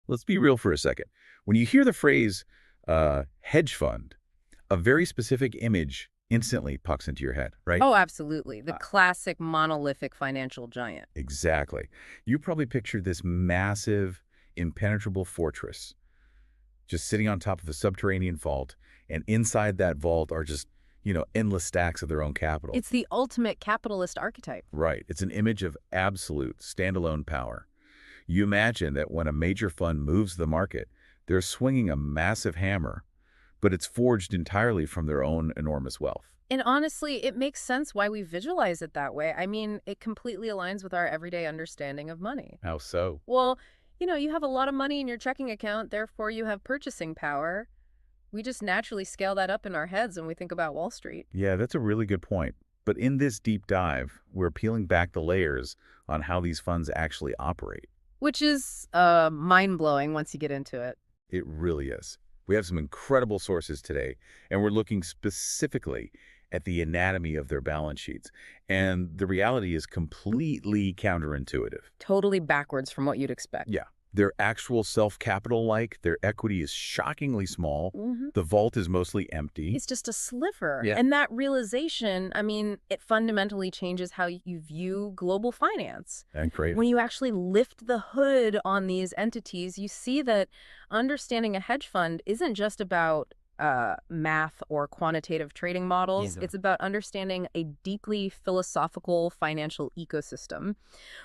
Let's be real for a second. When you hear the phrase hedge fund, a very specific image instantly pops into your head, right? Oh, absolutely. The Uh, classic monolithic financial giant. exactly. You probably pictured this massive, impenetrable fortress just sitting on top of a subterranean vault, and inside that vault are just, endless stacks of their own capital. It's the ultimate capitalist archetype. Right. It's an image of absolute standalone power. You imagine that when a major fund moves the market, they're swinging a massive hammer, but it's forged entirely from their own enormous wealth. And honestly, it makes sense why we visualize it that way. I mean, it completely aligns with our everyday understanding of money. How so? Well, you have a lot of money in your checking account, therefore you have purchasing power. We just naturally scale that up in our heads when we think about Wall Street. Yeah, that's a really good point. But in this deep dive, we're peeling back the layers on how these funds actually operate. Which is mind-blowing once you get into it. It really is. We have some incredible sources today, and we're looking specifically at the anatomy of their balance sheets. And the reality is completely counterintuitive. Totally backwards from what you'd expect. Yeah. Their actual self-capital, their equity is shockingly small. The vault is mostly empty. It's just a sliver. Yeah. And that realization, I mean, it fundamentally changes how you view global finance. And great. When you actually lift the hood on these entities, you see that understanding a hedge fund isn't just about math or quantitative trading models. Either. It's about understanding a deeply philosophical financial ecosystem.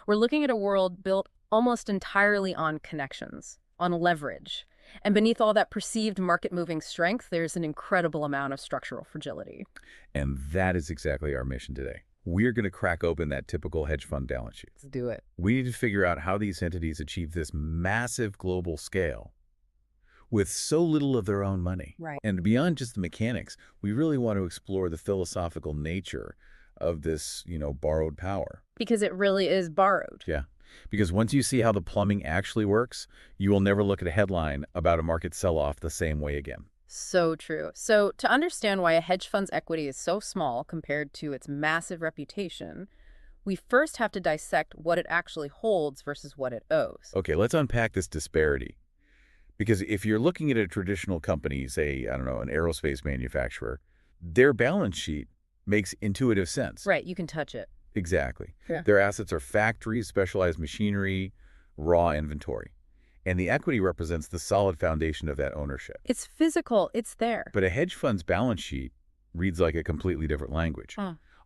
We're looking at a world built almost entirely on connections, on leverage. And beneath all that perceived market-moving strength, there's an incredible amount of structural fragility. And that is exactly our mission today. We're going to crack open that typical hedge fund balance sheet. Let's do it. We need to figure out how these entities achieve this massive global scale with so little of their own money. Right. And beyond just the mechanics, we really want to explore the philosophical nature of this, borrowed power. Because it really is borrowed. Yeah. Because once you see how the plumbing actually works, you will never look at a headline about a market sell-off the same way again. So true. So to understand why a hedge fund's equity is so small compared to its massive reputation, we first have to dissect what it actually holds versus what it owes. Okay, let's unpack this disparity. Because if you're looking at a traditional company, say, I don't know, an aerospace manufacturer, their balance sheet makes intuitive sense. Right, you can touch it. Exactly. Yeah. Their assets are factories, specialized machinery, raw inventory. And the equity represents the solid foundation of that ownership. It's physical, it's there. But a hedge fund's balance sheet reads like a completely different language.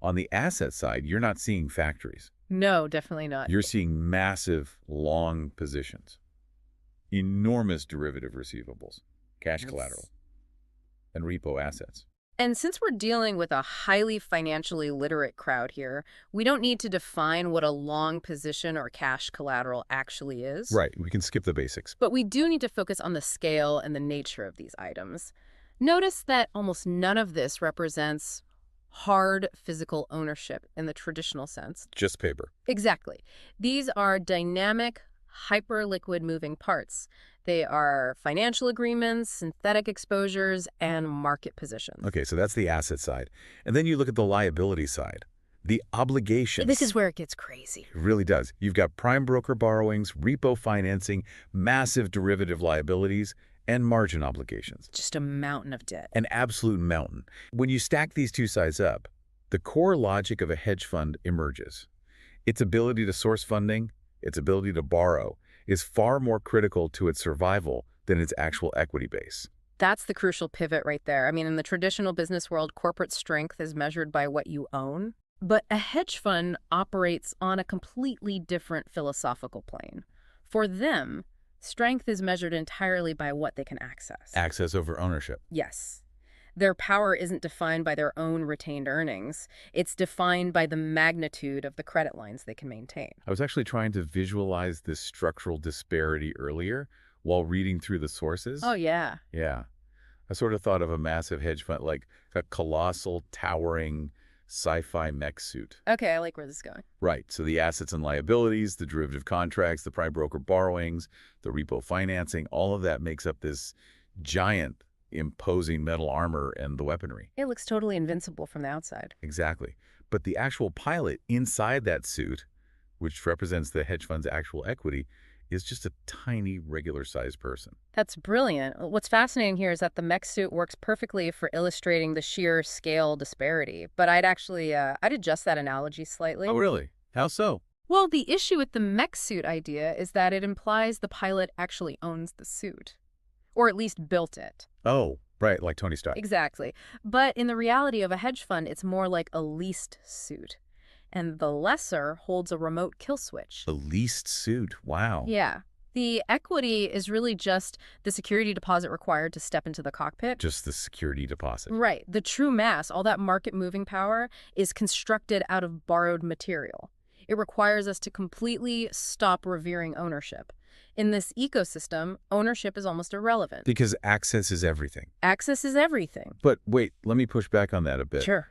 On the asset side, you're not seeing factories. No, definitely not. You're seeing massive, long positions, enormous derivative receivables, cash collateral, and repo assets. And since we're dealing with a highly financially literate crowd here, we don't need to define what a long position or cash collateral actually is. Right. We can skip the basics. But we do need to focus on the scale and the nature of these items. Notice that almost none of this represents hard physical ownership in the traditional sense. Just paper. Exactly. These are dynamic, hyperliquid moving parts. They are financial agreements, synthetic exposures, and market positions. Okay, so that's the asset side. And then you look at the liability side, the obligations. This is where it gets crazy. It really does. You've got prime broker borrowings, repo financing, massive derivative liabilities, and margin obligations. Just a mountain of debt. An absolute mountain. When you stack these two sides up, the core logic of a hedge fund emerges. Its ability to source funding, its ability to borrow, is far more critical to its survival than its actual equity base. That's the crucial pivot right there. I mean, in the traditional business world, corporate strength is measured by what you own. But a hedge fund operates on a completely different philosophical plane. For them, strength is measured entirely by what they can access. Access over ownership. Yes. Their power isn't defined by their own retained earnings. It's defined by the magnitude of the credit lines they can maintain. I was actually trying to visualize this structural disparity earlier while reading through the sources. Oh, yeah. Yeah. I sort of thought of a massive hedge fund like a colossal, towering sci-fi mech suit. Okay, I like where this is going. Right. So the assets and liabilities, the derivative contracts, the prime broker borrowings, the repo financing, all of that makes up this giant, imposing metal armor and the weaponry. It looks totally invincible from the outside. Exactly. But the actual pilot inside that suit, which represents the hedge fund's actual equity, is just a tiny, regular-sized person. That's brilliant. What's fascinating here is that the mech suit works perfectly for illustrating the sheer scale disparity. But I'd adjust that analogy Oh, slightly. really? How so? Well, the issue with the mech suit idea is that it implies the pilot actually owns the suit, or at least built it. Oh, right, like Tony Stark. Exactly. But in the reality of a hedge fund, it's more like a leased suit. And the lessor holds a remote kill switch. The least suit. Wow. Yeah. The equity is really just the security deposit required to step into the cockpit. Just the security deposit. Right. The true mass, all that market moving power, is constructed out of borrowed material. It requires us to completely stop revering ownership. In this ecosystem, ownership is almost irrelevant. Because access is everything. Access is everything. But wait, let me push back on that a bit. Sure.